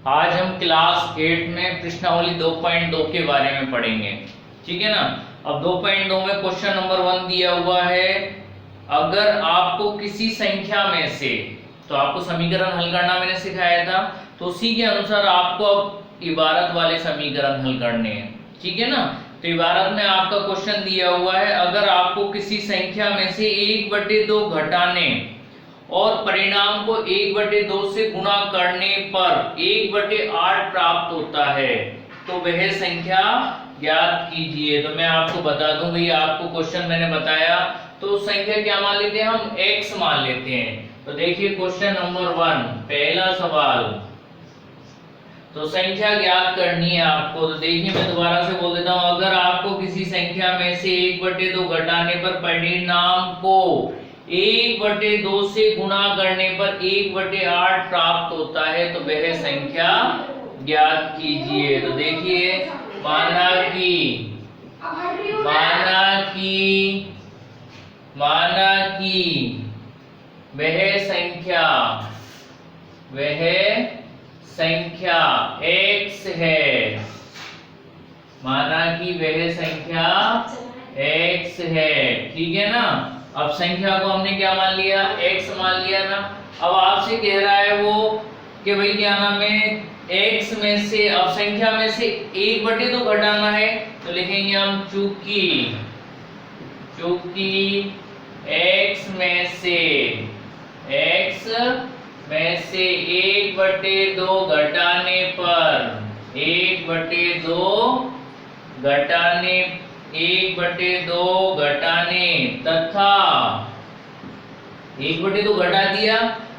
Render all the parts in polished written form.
आज हम क्लास 8 में प्रश्नावली 2.2 के बारे में पढ़ेंगे। ठीक है ना। अब 2.2 में क्वेश्चन नंबर 1 दिया हुआ है, अगर आपको किसी संख्या में से, तो आपको समीकरण हल करना मैंने सिखाया था, तो उसी के अनुसार आपको अब इबारत वाले समीकरण हल करने हैं। ठीक है ना। तो इबारत में आपका क्वेश्चन दिया हुआ है, अगर आपको किसी संख्या में से 1/2 घटाने और परिणाम को 1/2 से गुणा करने पर 1/8 प्राप्त होता है, तो वह संख्या ज्ञात कीजिए। तो मैं आपको बता दूं भाई, आपको क्वेश्चन मैंने बताया तो संख्या क्या मान लेते हैं हम, x मान लेते हैं। तो देखिए क्वेश्चन नंबर 1 पहला सवाल, तो संख्या ज्ञात करनी है आपको। तो देखिए मैं दोबारा से बोल देता हूं, अगर आपको किसी संख्या में से 1/2 घटाने पर परिणाम को 1/2 से गुणा करने पर 1/8 प्राप्त होता है, तो वह संख्या ज्ञात कीजिए। तो देखिए माना कि वह संख्या x है, माना कि वह संख्या x है। ठीक है ना। अब संख्या को हमने क्या मान लिया, x मान लिया ना। अब आपसे कह रहा है वो कि भाई क्या नाम है, x में से, अब संख्या में से 1/2 घटाना है, तो लिखेंगे हम चूंकि x में से 1/2 घटाने पर 1/2 घटाने तथा 1/2 घटा दिया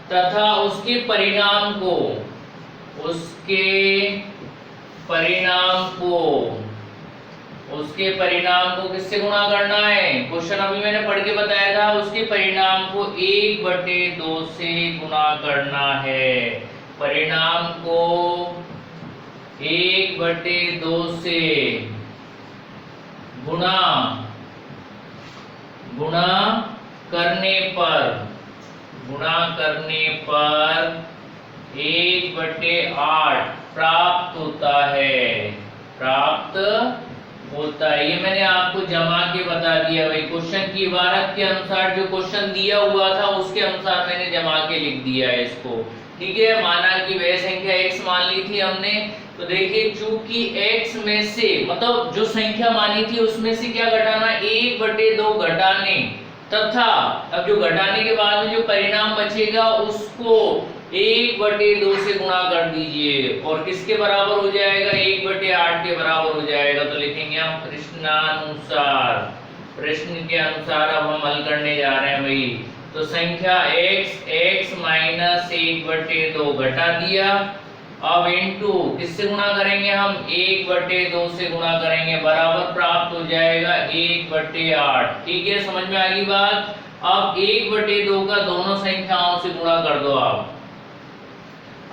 तथा उसके परिणाम को किससे गुणा करना है, क्वेश्चन अभी मैंने पढ़ के बताया था, उसके परिणाम को 1/2 से गुणा करना है। परिणाम को 1/2 से गुणा करने पर 1/8 प्राप्त होता है। ये मैंने आपको जमा के बता दिया भाई, क्वेश्चन की इबारत के अनुसार जो क्वेश्चन दिया हुआ था उसके अनुसार मैंने जमा के लिख दिया है इसको। ठीक है। माना कि वह संख्या x मान ली थी हमने, तो देखिए चूंकि x में से, मतलब जो संख्या मानी थी उसमें से क्या घटाना, 1/2 घटाने तथा, अब जो घटाने के बाद में जो परिणाम बचेगा उसको 1/2 से गुणा कर दीजिए और किसके बराबर हो जाएगा, 1/8 के बराबर हो जाएगा। तो लिखेंगे हम प्रश्न के अनुसार अब हम हल करने जा रहे हैं भाई। तो संख्या x माइनस 1/2 घटा दिया, अब इनटू किससे गुणा करेंगे हम, 1/2 से गुणा करेंगे, बराबर प्राप्त हो जाएगा 1/8। ठीक है, समझ में आ गई बात। अब 1/2 का दोनों संख्याओं से गुणा कर दो, आप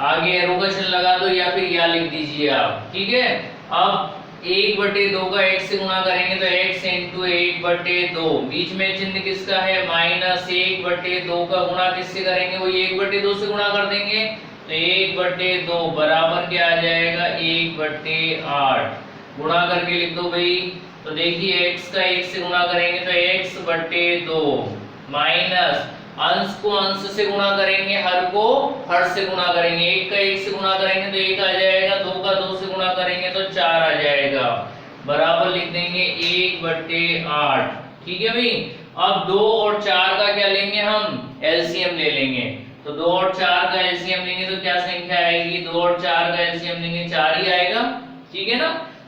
आगे एरो का चिन्ह लगा दो या फिर या लिख दीजिए आप। ठीक है। अब 1/2 का x से गुणा करेंगे तो x इंटू 1/2, बीच में चिन्ह किसका है, माइनस 1/2 का गुणा किससे करेंगे, वो 1/2 से गुणा कर देंगे, तो 1/2 बराबर क्या आ जाएगा, 1/8। गुणा करके लिख दो भाई। तो देखिए x का 1 से गुणा करेंगे तो x/2 माइनस अंश को अंश से गुणा करेंगे, हर को हर से गुणा करेंगे, 1 का 1 से गुणा करेंगे तो 1 आ जाएगा, 2 का 2 से गुणा करेंगे तो 4 आ जाएगा, बराबर लिख देंगे 1/8। ठीक है भाई। अब 2 और 4 का क्या लेंगे हम, एलसीएम ले लेंगे। तो 2 और 4 का एलसीएम लेंगे तो क्या संख्या आएगी, 2 और 4 का एलसीएम लेंगे 4 ही आएगा। ठीक है ना।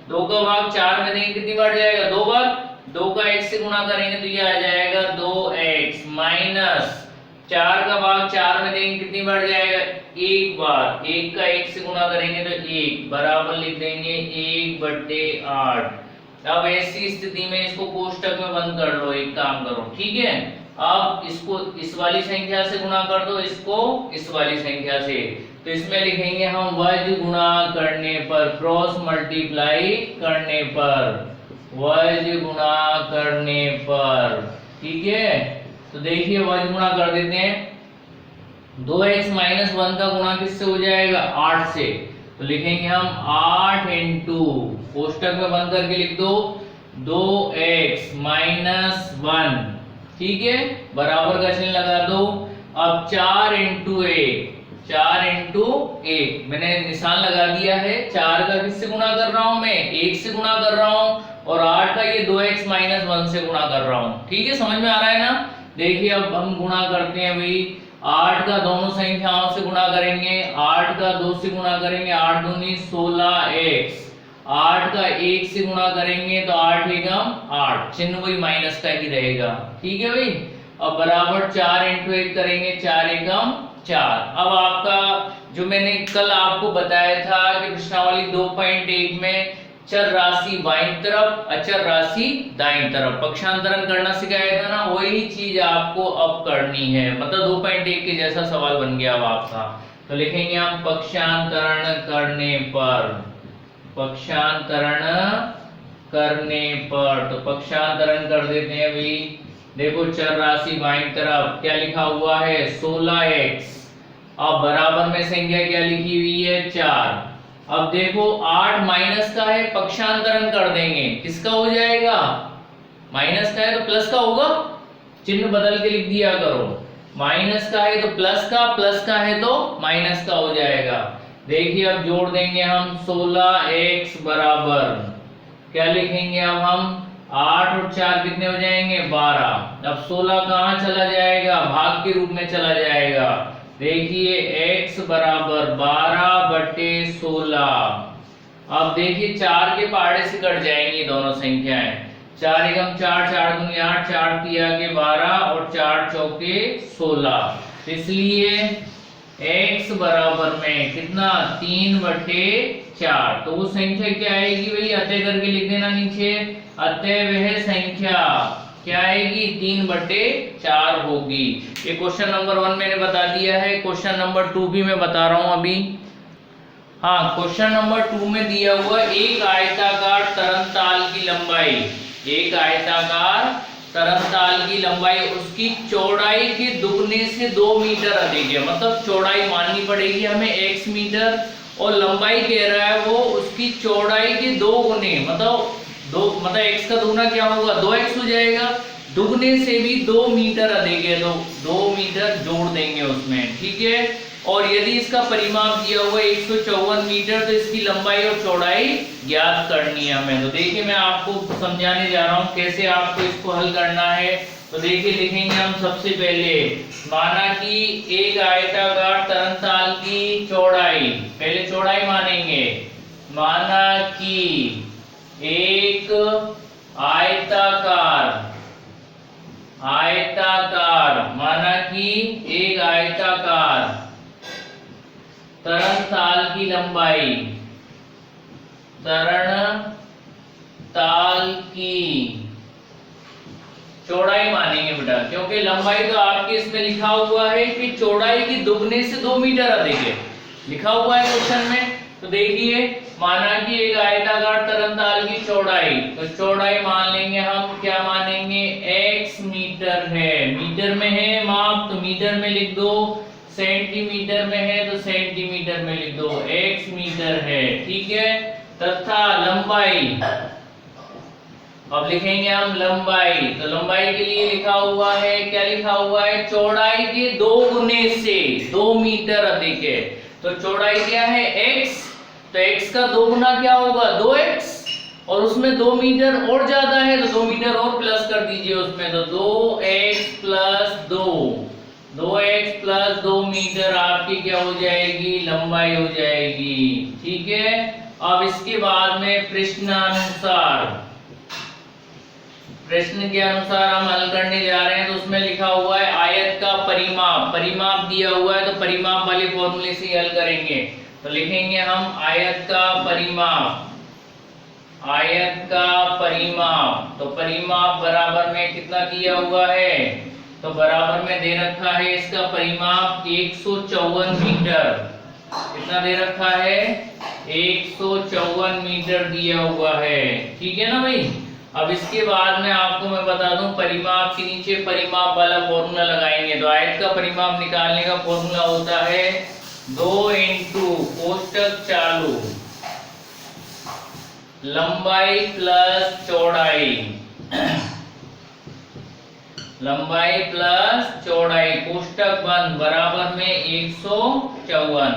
2 का भाग 4 में देंगे कितनी बार जाएगा, 2 बार। 2 का 1 से गुणा करेंगे तो ये आ जाएगा 2x माइनस 4 का भाग 4 में देंगे कितनी बार जाएगा, 1 बार। 1 का 1 से गुणा करेंगे तो 1, बराबर लिख देंगे 1/8। अब ऐसी स्थिति में इसको कोष्टक में बंद कर लो, एक काम करो। ठीक है। अब इसको इस वाली संख्या से गुणा कर दो, इसको इस वाली संख्या से, तो इसमें लिखेंगे हम वज गुणा करने पर, क्रॉस मल्टीप्लाई करने पर, वज गुणा करने पर। ठीक है। तो देखिए वज गुणा कर देते हैं, 2x माइनस 1 का गुणा किससे हो जाएगा, 8 से। तो लिखेंगे हम 8 इंटू, कोष्टक में बंद करके लिख दो 2x माइनस 1, ठीक है, बराबर का चिन्ह लगा दो। अब 4 इंटू 1, 4 इंटू 1 मैंने निशान लगा दिया है। 4 का किससे गुणा कर रहा हूं मैं, 1 से गुणा कर रहा हूं, और 8 का ये 2x माइनस 1 से गुणा कर रहा हूं, ठीक है, समझ में आ रहा है ना। देखिए अब हम गुणा करते हैं भाई, 8 का दोनों संख्याओं से गुणा करेंगे, 8 का 2 से गुणा करेंगे, 8 दूनी 16x, 8 का 1 से गुणा करेंगे तो 8 एकम 8, चिन्ह वही माइनस का ही रहेगा, ठीक है भाई। अब बराबर 4 इंटू 1 करेंगे, 4 एकम 4। अब आपका जो मैंने कल आपको बताया था कि प्रश्नावली 2.1 में चर राशि बाईं तरफ, अचर राशि दाईं तरफ पक्षांतरण करना सिखाया था ना, वही चीज आपको अब करनी है, मतलब 2.1 के जैसा सवाल बन गया अब आपका। तो लिखेंगे हम पक्षांतरण करने पर, पक्षांतरण करने पर, तो पक्षांतरण कर देते हैं भाई। देखो चर राशि बाईं तरफ क्या लिखा हुआ है 16x, अब बराबर में संख्या क्या लिखी हुई है 4। अब देखो 8 माइनस का है, पक्षांतरण कर देंगे, किसका हो जाएगा, माइनस का है तो प्लस का होगा, चिन्ह बदल के लिख दिया करो, माइनस का है तो प्लस का, प्लस का है तो माइनस का हो जाएगा। देखिए अब जोड़ देंगे हम 16x बराबर क्या लिखेंगे, अब हम 8 और 4 कितने हो जाएंगे 12। अब 16 कहाँ चला जाएगा, भाग के रूप में चला जाएगा। देखिए x बराबर 12/16। अब देखिए 4 के पहाड़े से कट जाएंगी दोनों संख्याएं, 4 एकम 4, 4 दूनी 8, 4 तिया के 12 और 4 चौके 16। इसलिए x बराबर में कितना 3/4। तो वो संख्या क्या आएगी भाई, अतः करके लिख देना नीचे, अतः वह संख्या क्या आएगी 3/4 होगी। ये क्वेश्चन नंबर 1 मैंने बता दिया है, क्वेश्चन नंबर 2 भी मैं बता रहा हूं अभी। हाँ, क्वेश्चन नंबर 2 में दिया हुआ एक आयताकार तरंगताल की लंबाई, एक आयताकार तरंगताल की लंबाई उसकी चौड़ाई के दुगने से 2 मीटर अधिक है, मतलब चौड़ाई माननी पड़ेगी हमें x मीटर, और लंबाई कह रहा है वो उसकी चौड़ाई के 2 गुने, मतलब x का दुगना क्या होगा 2x हो जाएगा, दुगने से भी 2 मीटर अधिक है तो 2 मीटर जोड़ देंगे उसमें, ठीक है। और यदि इसका परिमाप दिया हुआ 154 मीटर तो इसकी लंबाई और चौड़ाई ज्ञात करनी है हमें। तो देखिए मैं आपको समझाने जा रहा हूँ कैसे आपको इसको हल करना है। तो देखिए लिखेंगे हम सबसे पहले, माना कि एक आयताकार तरंगताल की चौड़ाई, पहले चौड़ाई मानेंगे, माना कि एक आयताकार माना कि एक आयताकार तरंगताल की लंबाई, तरंगताल की चौड़ाई मानेंगे बेटा, क्योंकि लंबाई तो आपके इसमें लिखा हुआ है कि चौड़ाई की दुगने से 2 मीटर अधिक है, लिखा हुआ है क्वेश्चन में। तो देखिए माना कि एक आयताकार तरंगताल की चौड़ाई, तो चौड़ाई मान लेंगे हम, क्या मानेंगे x मीटर है, मीटर में है माप तो मीटर में लिख दो, सेंटीमीटर में है तो सेंटीमीटर में लिख दो, x मीटर है, ठीक है। तथा लंबाई, अब लिखेंगे हम लंबाई, तो लंबाई के लिए लिखा हुआ है, क्या लिखा हुआ है, चौड़ाई के 2 गुने से 2 मीटर अधिक है। तो चौड़ाई क्या है x, तो x का 2 गुना क्या होगा 2x, और उसमें 2 मीटर और ज्यादा है तो 2 मीटर और प्लस कर दीजिए उसमें, तो 2x प्लस 2 मीटर आपकी क्या हो जाएगी, लंबाई हो जाएगी, ठीक है। अब इसके बाद में प्रश्न के अनुसार हम हल करने जा रहे हैं। तो उसमें लिखा हुआ है आयत का परिमाप दिया हुआ है, तो परिमाप वाले फॉर्मूले से हल करेंगे। तो लिखेंगे हम आयत का परिमाप, तो परिमाप बराबर में कितना दिया हुआ है, तो बराबर में दे रखा है इसका परिमाप 154 मीटर, कितना दे रखा है 154 मीटर दिया हुआ है, ठीक है ना भाई। अब इसके बाद में आपको मैं बता दूं, परिमाप के नीचे परिमाप वाला फॉर्मूला लगाएंगे। तो आयत का परिमाप निकालने का फॉर्मूला होता है 2 इंटू कोष्टक चालू लंबाई प्लस चौड़ाई, लंबाई प्लस चौड़ाई कोष्टक बंद बराबर में 154।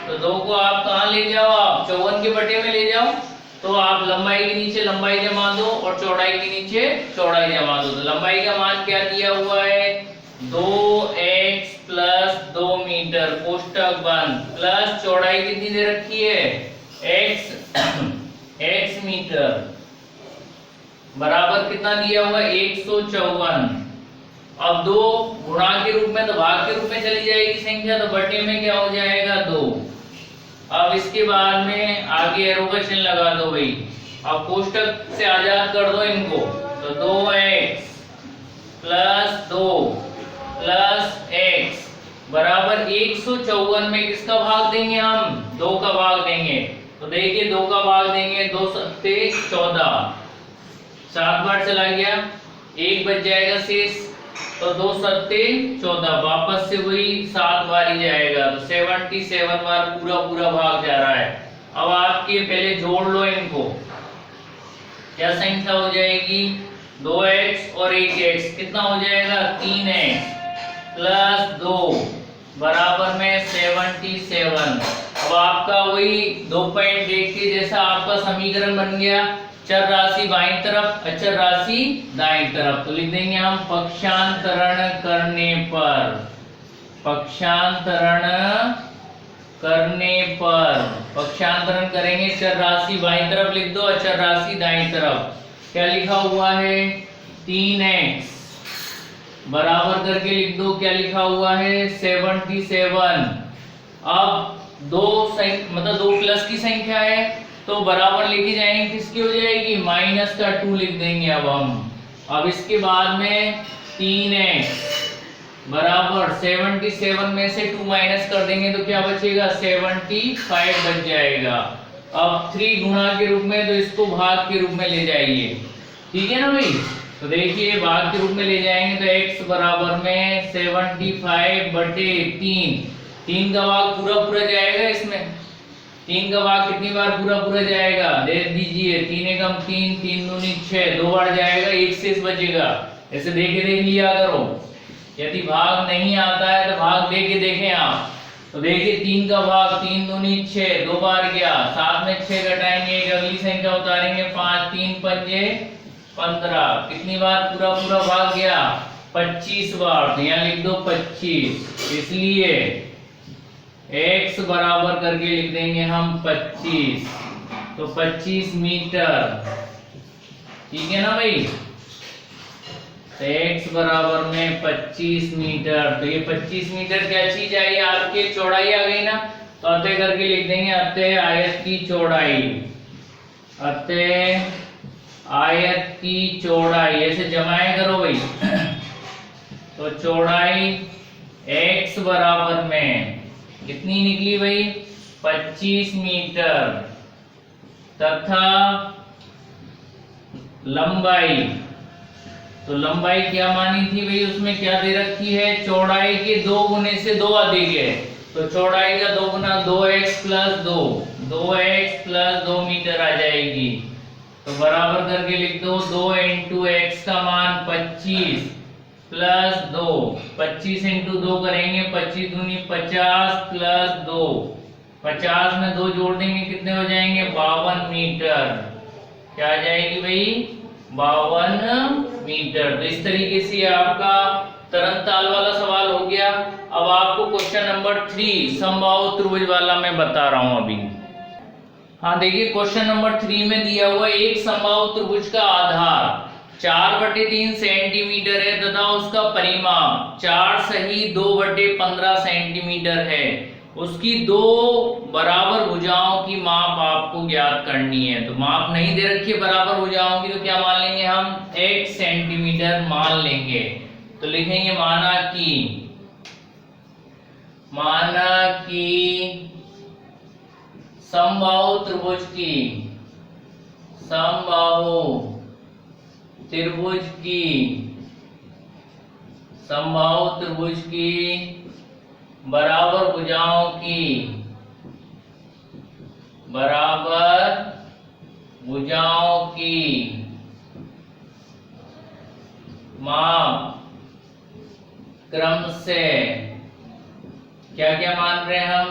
तो 2 को आप कहाँ ले जाओ, आप 54 के बटे में ले जाओ। तो आप लंबाई के नीचे लंबाई जमा दो और चौड़ाई के नीचे चौड़ाई जमा दो। तो लंबाई का मान क्या दिया हुआ है, 2x प्लस 2 मीटर कोष्टक बंद प्लस चौड़ाई कितनी दे रखी है, x मीटर बराबर कितना दिया हुआ है, 154। अब 2 गुणा के रूप में तो भाग के रूप में चली जाएगी संख्या, तो बटे में क्या हो जाएगा 2। अब इसके बाद में आगे एरो का चिन्ह लगा दो भाई। अब कोष्टक से आजाद कर दो इनको। तो 2x प्लस 2 प्लस x बराबर 154 में किसका भाग देंगे हम, 2 का भाग देंगे। तो देखिए 2 का भाग देंगे, 2 सत्ते 14, 7 बार चला गया, 1 बच जाएगा शेष। तो 2 सत्ते 14, वापस से वही 7 बार ही जाएगा। तो 77 बार पूरा भाग जा रहा है। अब आपके पहले जोड़ लो इनको, क्या संख्या हो जाएगी, 2x और 1x कितना हो जाएगा, 3x प्लस 2 बराबर में 77। अब आपका वही 2 पॉइंट देख के जैसा आपका समीकरण बन गया, चर राशि बाईं तरफ, अचर राशि दाईं तरफ। तो लिख देंगे हम पक्षांतरण करने पर, पक्षांतरण करने पर पक्षांतरण करेंगे, चर राशि बाईं तरफ लिख दो, अचर राशि दाईं तरफ। क्या लिखा हुआ है, 3x बराबर करके लिख दो, क्या लिखा हुआ है 77। अब 2 मतलब 2 प्लस की संख्या है तो बराबर लेके जाएंगे, किसकी हो जाएगी, माइनस का 2 लिख देंगे। अब इसके बाद में 3x बराबर 77 में से 2 माइनस कर देंगे तो क्या बचेगा, 75 बच जाएगा। अब 3 गुणा के रूप में, तो इसको भाग के रूप में ले जाइए, ठीक है ना भाई। तो देखिए भाग के रूप में ले जाएंगे तो x बराबर में 75 बटे 3 का भाग पूरा जाएगा इसमें। 3 का भाग कितनी बार पूरा जाएगा, दे दीजिए, 3 एकम 3, 3 दूनी 6, 2 बार जाएगा, 1 शेष बचेगा। ऐसे देख लिया करो, यदि भाग नहीं आता है तो भाग दे के देखें आप। तो देखिए 3 का भाग 3 दूनी 6, 2 बार गया, साथ में 6 घटाएंगे, एक अगली संख्या उतारेंगे 5, 3 पंजे 15, कितनी बार पूरा भाग गया, 25 बार। तो यहाँ लिख दो 25, इसलिए x बराबर करके लिख देंगे हम 25। तो 25 मीटर, ठीक है ना भाई। तो x बराबर में 25 मीटर। तो ये 25 मीटर क्या चीज आई, आपके चौड़ाई आ गई ना। तो अतः करके लिख देंगे अतः आयत की चौड़ाई, अतः आयत की चौड़ाई, ऐसे जमाए करो भाई। तो चौड़ाई x बराबर में कितनी निकली भाई, 25 मीटर तथा लंबाई, तो लंबाई क्या मानी थी भाई, उसमें क्या दे रखी है, चौड़ाई के 2 गुने से 2 अधिक है। तो चौड़ाई का 2 गुना 2x plus 2, 2x plus 2 metre आ जाएगी। तो बराबर करके लिख दो, 2 इंटू x का मान 25 प्लस 2, 25 इंटू 2 करेंगे, 25 दूनी 50 प्लस 2, 50 में 2 जोड़ देंगे, कितने हो जाएंगे, 52 मीटर। क्या आ जाएगी भाई, 52 मीटर। तो इस तरीके से आपका तरंगताल वाला सवाल हो गया। अब आपको क्वेश्चन नंबर 3 समबाहु त्रिभुज वाला मैं बता रहा हूं अभी। हाँ देखिए क्वेश्चन नंबर 3 में दिया हुआ एक समबाहु त्रिभुज का आधार 4/3 सेंटीमीटर है तथा उसका परिमाप 4 सही 2/15 सेंटीमीटर है। उसकी 2 बराबर भुजाओं की माप आपको ज्ञात करनी है। तो माप नहीं दे रखी है बराबर भुजाओं की, तो क्या मान लेंगे हम, 1 सेंटीमीटर मान लेंगे। तो लिखेंगे माना कि समबाहु त्रिभुज की बराबर भुजाओं की माप क्रम से क्या क्या मान रहे हैं हम,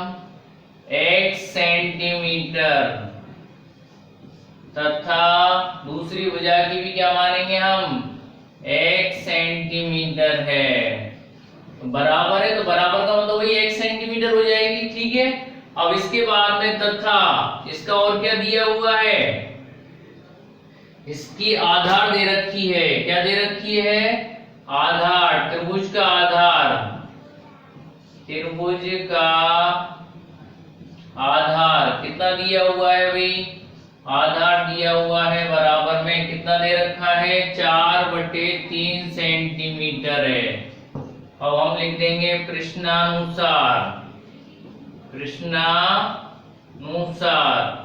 1 सेंटीमीटर तथा दूसरी भुजा की भी क्या मानेंगे हम, 1 सेंटीमीटर है। तो बराबर है, तो बराबर का मतलब वही 1 सेंटीमीटर हो जाएगी। ठीक है, अब इसके बाद में तथा इसका और क्या दिया हुआ है, इसकी आधार दे रखी है। क्या दे रखी है, आधार, त्रिभुज का आधार, त्रिभुज का आधार कितना दिया हुआ है भाई, आधार दिया हुआ है बराबर में कितना दे रखा है, 4/3 सेंटीमीटर है। अब हम लिख देंगे प्रश्नानुसार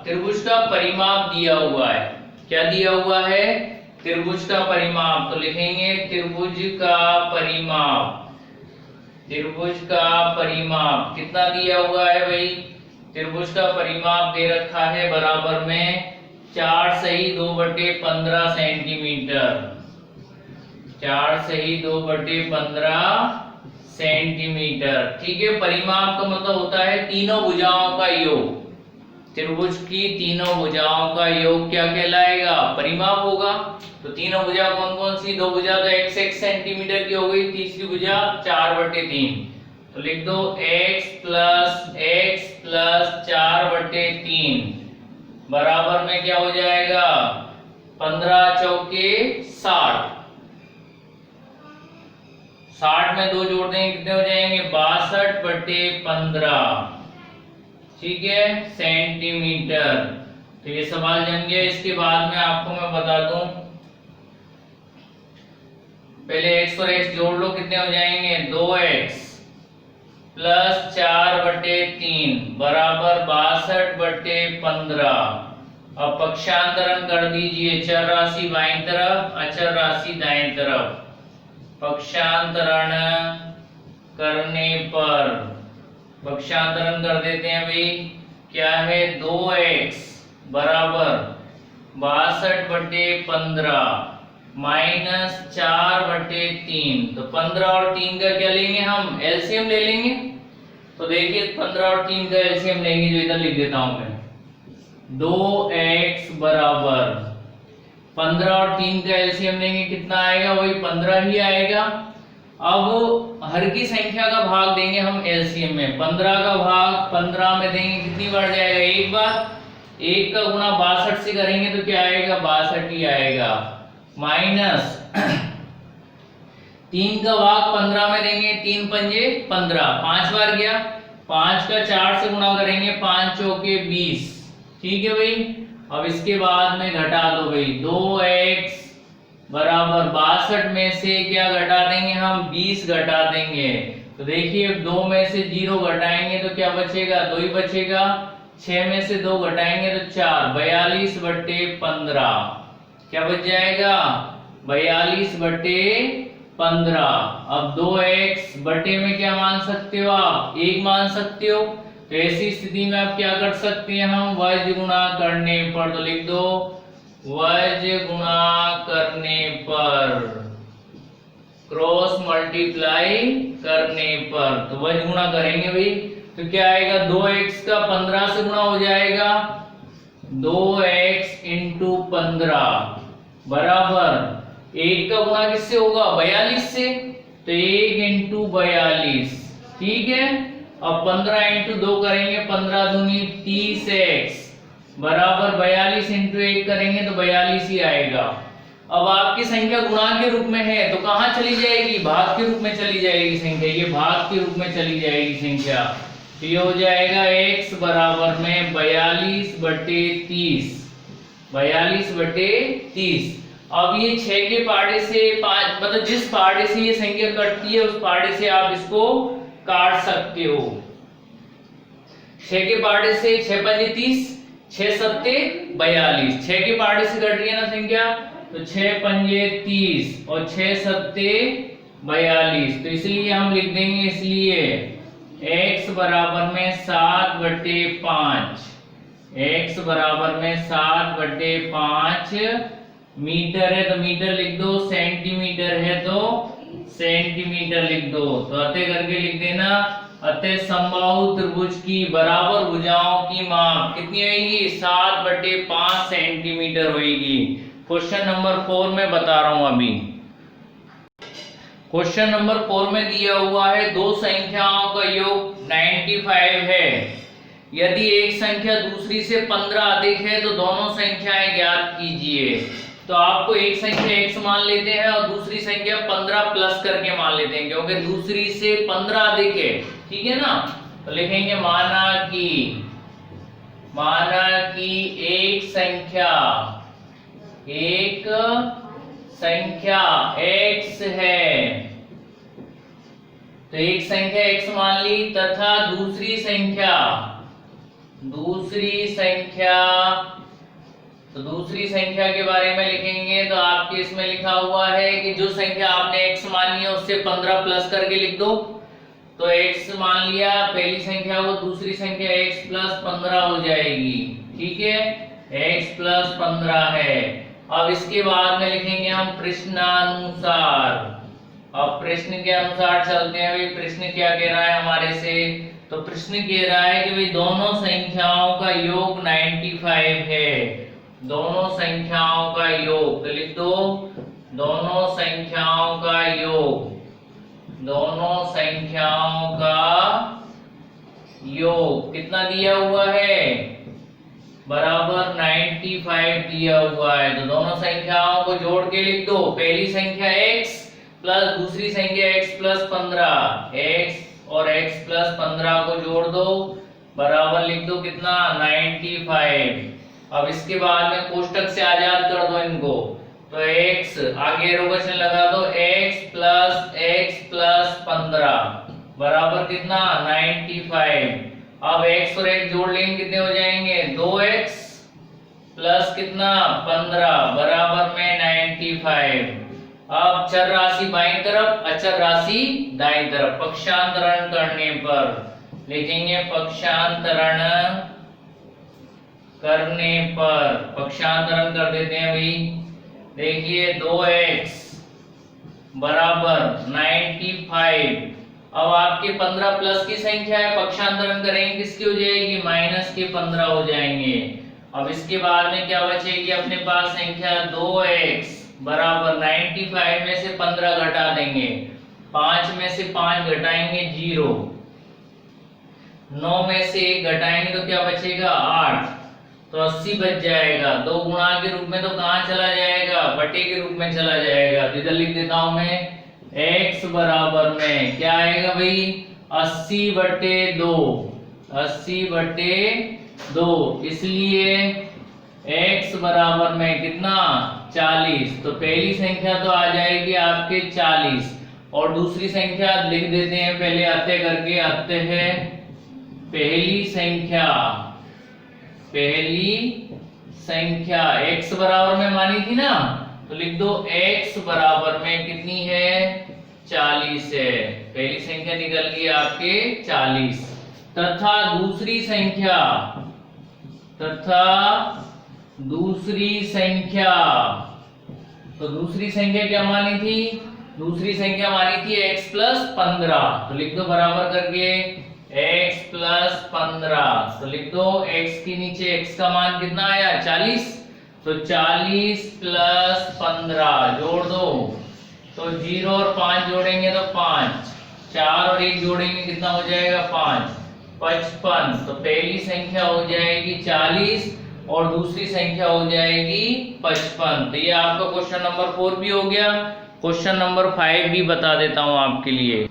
त्रिभुज का परिमाप दिया हुआ है। क्या दिया हुआ है, त्रिभुज का परिमाप। तो लिखेंगे त्रिभुज का परिमाप कितना दिया हुआ है भाई, त्रिभुज का परिमाप दे रखा है बराबर में 4 सही 2/15 सेंटीमीटर, 4 सही 2/15 सेंटीमीटर। ठीक है, परिमाप का मतलब होता है तीनों भुजाओं का योग। त्रिभुज की तीनों भुजाओं का योग क्या कहलाएगा, परिमाप होगा। तो तीनों भुजा कौन कौन सी, दो भुजा तो x सेंटीमीटर की हो गई, तीसरी भुजा 4/3। तो लिख दो x प्लस 4/3 बराबर में क्या हो जाएगा, 15 चौके 60, 60 में 2 जोड़ देंगे कितने हो जाएंगे, 62/15। ठीक है, सेंटीमीटर। तो ये सवाल जम गया। इसके बाद में आपको मैं बता दूं, पहले x और x जोड़ लो कितने हो जाएंगे, 2x प्लस 4/3 बराबर 62/15। अब पक्षांतरण कर दीजिए, चर राशि बाईं तरफ, अचर राशि दाईं तरफ। पक्षांतरण करने पर पक्षांतरण कर देते हैं भाई, क्या है, 2x बराबर 62/15 माइनस 4/3। तो 15 और 3 का क्या लेंगे हम, एलसीएम ले लेंगे। तो देखिए 15 और 3 का एलसीएम लेंगे, जो इधर लिख देता हूं मैं, 2x बराबर 15 और 3 का एलसीएम लेंगे कितना आएगा, वही 15 ही आएगा। अब हर की संख्या का भाग देंगे हम एलसीएम में, 15 का भाग 15 में देंगे कितनी बार जाएगा, एक बार। 1 का गुणा 62 से करेंगे तो क्या आएगा, 62 ही आएगा। माइनस 3 का भाग 15 में देंगे, 3 पंजे 15, 5 बार गया। 5 का 4 से गुणा करेंगे, 5 चौके 20। ठीक है भाई। अब इसके बाद में घटा दो भाई, 2x बराबर 62 में से क्या घटा देंगे हम, 20 घटा देंगे। तो देखिए 2 में से 0 घटाएंगे तो क्या बचेगा, 2 ही बचेगा। 6 में से 2 घटाएंगे तो 4, 42/15 क्या बच जाएगा, 42/15। अब 2x बटे में क्या मान सकते हो आप, 1 मान सकते हो। तो ऐसी स्थिति में आप क्या कर सकते हैं, हम वज्र गुणा करने पर। तो लिख दो वज्र गुणा करने पर, क्रॉस मल्टीप्लाई करने पर। तो वज्र गुणा करेंगे भाई तो क्या आएगा, 2x का 15 से गुणा हो जाएगा, 2x × 15 बराबर 1 का गुणा किससे होगा, 42 से। तो 1 × 42। ठीक है। अब 15 × 2 करेंगे, 15 दूनी 30x बराबर 42 × 1 करेंगे तो 42 ही आएगा। अब आपकी संख्या गुणा के रूप में है तो कहां चली जाएगी, भाग के रूप में चली जाएगी संख्या, ये भाग के रूप में चली जाएगी संख्या। तो ये हो जाएगा x बराबर में 42/30, 42/30। अब ये 6 के पार्टे से 5, मतलब जिस पार्टे से ये संख्या कटती है उस पार्टे से आप इसको काट सकते हो। 6 के पार्टे से 6 पंजे 30, 6 सत्ते 42। 6 के पार्टे से कट रही है ना संख्या, तो 6 पंजे 30 और 6 सत्ते 42। तो इसलिए हम लिख देंगे, इसलिए x बराबर में 7/5, x बराबर में 7/5 मीटर है तो मीटर लिख दो, सेंटीमीटर है तो सेंटीमीटर लिख दो। तो अतः करके लिख देना, अतः समबाहु त्रिभुज की बराबर भुजाओं की माप कितनी होगी? 7/5 सेंटीमीटर होगी। क्वेश्चन नंबर 4 में बता रहा हूं अभी। क्वेश्चन नंबर 4 में दिया हुआ है दो संख्याओं का योग 95 है। यदि एक संख्या दूसरी से 15 अधिक है तो दोनों संख्याएं ज्ञात कीजिए। तो आपको एक संख्या x मान लेते हैं और दूसरी संख्या 15 प्लस करके मान लेते हैं, क्योंकि दूसरी से 15 अधिक है, ठीक है ना। तो लिखेंगे माना कि एक संख्या x है, तो एक संख्या x मान ली, तथा दूसरी संख्या के बारे में लिखेंगे। तो आपके इसमें लिखा हुआ है कि जो संख्या आपने x मानी है उससे 15 प्लस करके लिख दो। तो x मान लिया पहली संख्या, वो दूसरी संख्या x प्लस 15 हो जाएगी, ठीक है, x प्लस 15 है। अब इसके बाद में लिखेंगे हम प्रश्नानुसार। अब प्रश्न के अनुसार चलते हैं, भाई प्रश्न क्या कह रहा है हमारे से। तो प्रश्न कह रहा है कि भाई दोनों संख्याओं का योग 95 है, दोनों संख्याओं का योग, तो लिख दो दोनों संख्याओं का योग कितना दिया हुआ है? बराबर 95 दिया हुआ है। तो दोनों संख्याओं को जोड़ के लिख दो, पहली संख्या x प्लस दूसरी संख्या x प्लस 15, x और x प्लस 15 को जोड़ दो, बराबर लिख दो कितना? 95। अब इसके बाद में कोष्टक से आजाद कर दो इनको। तो x आगे एरो का चिन्ह लगा दो, x प्लस 15 बराबर कितना? 95। अब x और x जोड़ लेंगे, कितने हो जाएंगे? 2x प्लस कितना? 15 बराबर में 95। अब चर राशि बाईं तरफ, अचर राशि दाईं तरफ। पक्षांतरण करने पर लिखेंगे, पक्षांतरण कर देते हैं भाई। देखिए 2x बराबर 95। अब आपके 15 प्लस की संख्या है, पक्षांतरण करेंगे किसकी हो जाएगी? माइनस के 15 हो जाएंगे। अब इसके बाद में क्या बचेगी अपने पास? संख्या 2x बराबर 95 में से 15 घटा देंगे, 5 में से 5 घटाएंगे 0, 9 में से 1 घटाएंगे तो क्या बचेगा? 8, तो 80 बच जाएगा। 2 गुणा के रूप में तो कहाँ चला जाएगा? बटे के रूप में चला जाएगा। तो इधर लिख देता हूं मैं, x बराबर में क्या आएगा भाई? 80/2, 80/2। इसलिए x बराबर में कितना? 40। तो पहली संख्या तो आ जाएगी आपके 40, और दूसरी संख्या लिख देते हैं पहले अतः करके। अतः है पहली संख्या x बराबर में मानी थी ना, तो लिख दो x बराबर में कितनी है? 40 है। पहली संख्या निकल गई आपके 40। तथा दूसरी संख्या, तो दूसरी संख्या क्या मानी थी? दूसरी संख्या मानी थी x प्लस 15। तो लिख दो बराबर करके x प्लस 15। तो लिख दो x के नीचे x का मान कितना आया? 40। तो 40 प्लस 15 जोड़ दो, तो 0 और 5 जोड़ेंगे तो 5, 4 और 1 जोड़ेंगे कितना हो जाएगा? 5, 55। तो पहली संख्या हो जाएगी 40 और दूसरी संख्या हो जाएगी 55। तो ये आपका क्वेश्चन नंबर 4 भी हो गया। क्वेश्चन नंबर 5 भी बता देता हूं आपके लिए।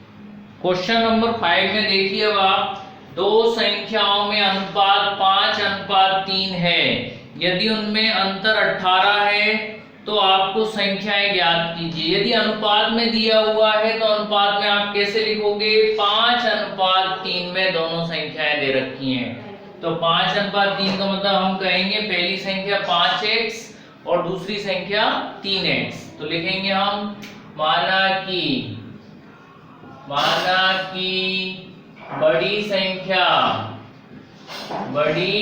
क्वेश्चन नंबर 5 में देखिए, अब आप दो संख्याओं में अनुपात 5:3 है, यदि उनमें अंतर 18 है तो आपको संख्याएं ज्ञात कीजिए। यदि अनुपात में दिया हुआ है तो अनुपात में आप कैसे लिखोगे? 5:3 में दोनों संख्याएं दे रखी हैं। तो 5:3 का मतलब हम कहेंगे पहली संख्या 5x और दूसरी संख्या 3x। तो लिखेंगे हम माना कि बड़ी संख्या, बड़ी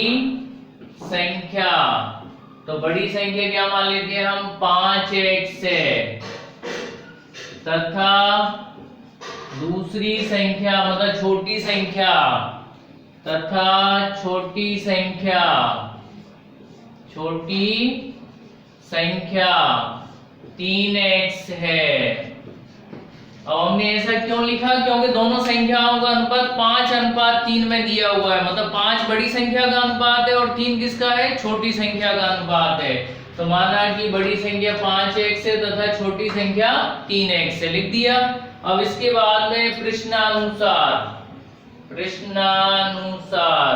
संख्या, तो बड़ी संख्या क्या मान लेते हैं हम 5x है, तथा दूसरी संख्या मतलब छोटी संख्या, तथा छोटी संख्या, छोटी संख्या 3x है। अब हमने ऐसा क्यों लिखा, क्योंकि दोनों संख्याओं का अनुपात 5:3 में दिया हुआ है, मतलब 5 बड़ी संख्या का अनुपात है और 3 किसका है, छोटी संख्या का अनुपात है। तो माना कि बड़ी संख्या 5x है तथा छोटी संख्या 3x है, लिख दिया। अब इसके बाद में प्रश्नानुसार, प्रश्नानुसार,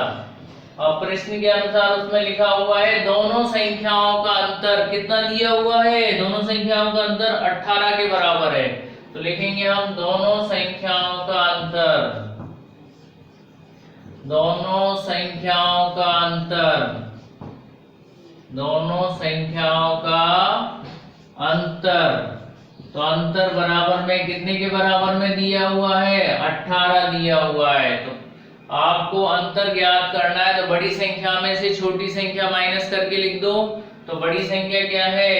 और प्रश्न के अनुसार उसमें लिखा हुआ है दोनों संख्याओं का अंतर कितना दिया हुआ है, दोनों संख्याओं का अंतर 18 के बराबर है। तो लिखेंगे हम दोनों संख्याओं का अंतर, दोनों संख्याओं का अंतर, दोनों संख्याओं का अंतर, तो अंतर बराबर में कितने के बराबर में दिया हुआ है, 18 दिया हुआ है। तो आपको अंतर ज्ञात करना है, तो बड़ी संख्या में से छोटी संख्या माइनस करके लिख दो। तो बड़ी संख्या क्या है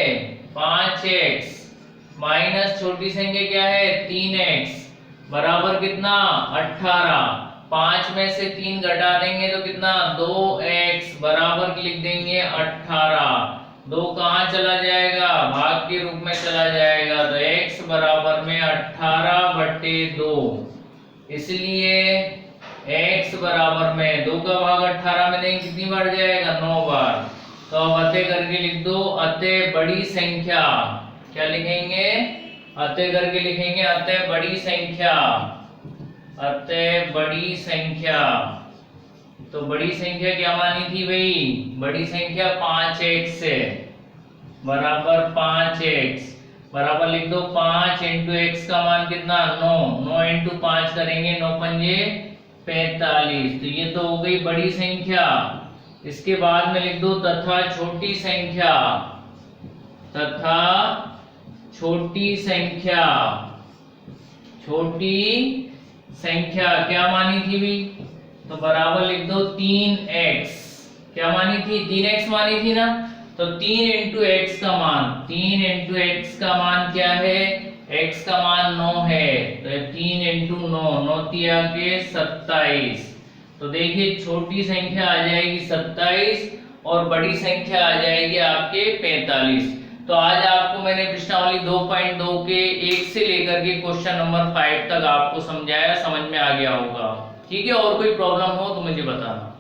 5x माइनस छोटी संख्या क्या है 3x बराबर कितना 18। 5 में से 3 घटा देंगे तो कितना 2x बराबर लिख देंगे 18। 2 कहाँ चला जाएगा, भाग के रूप में चला जाएगा, तो x बराबर में 18/2। इसलिए x बराबर में 2 का भाग 18 में देंगे कितनी बार जाएगा 9 बार। तो अब अतः करके लिख दो, अतः बड़ी संख्या क्या लिखेंगे, अतः करके लिखेंगे अतः बड़ी संख्या, अतः बड़ी संख्या। तो बड़ी संख्या क्या मानी थी भाई, बड़ी संख्या 5x है बराबर 5x बराबर लिख दो 5 × x का मान कितना 9, 9 × 5 करेंगे 9 पंजे 45। तो ये तो हो गई बड़ी संख्या। इसके बाद में लिख दो तथा छोटी संख्या, तथा छोटी संख्या, छोटी संख्या क्या मानी थी भी, तो बराबर लिख दो 3x, क्या मानी थी 3x मानी थी ना, तो 3 × x का मान, 3 × x का मान क्या है, x का मान 9 है, तो 3 × 9, 9 तिया के 27। तो देखिए छोटी संख्या आ जाएगी 27 और बड़ी संख्या आ जाएगी आपके 45। तो आज आपको मैंने प्रश्नावली 2.2 के 1 से लेकर के क्वेश्चन नंबर 5 तक आपको समझाया, समझ में आ गया होगा। ठीक है, और कोई प्रॉब्लम हो तो मुझे बताना।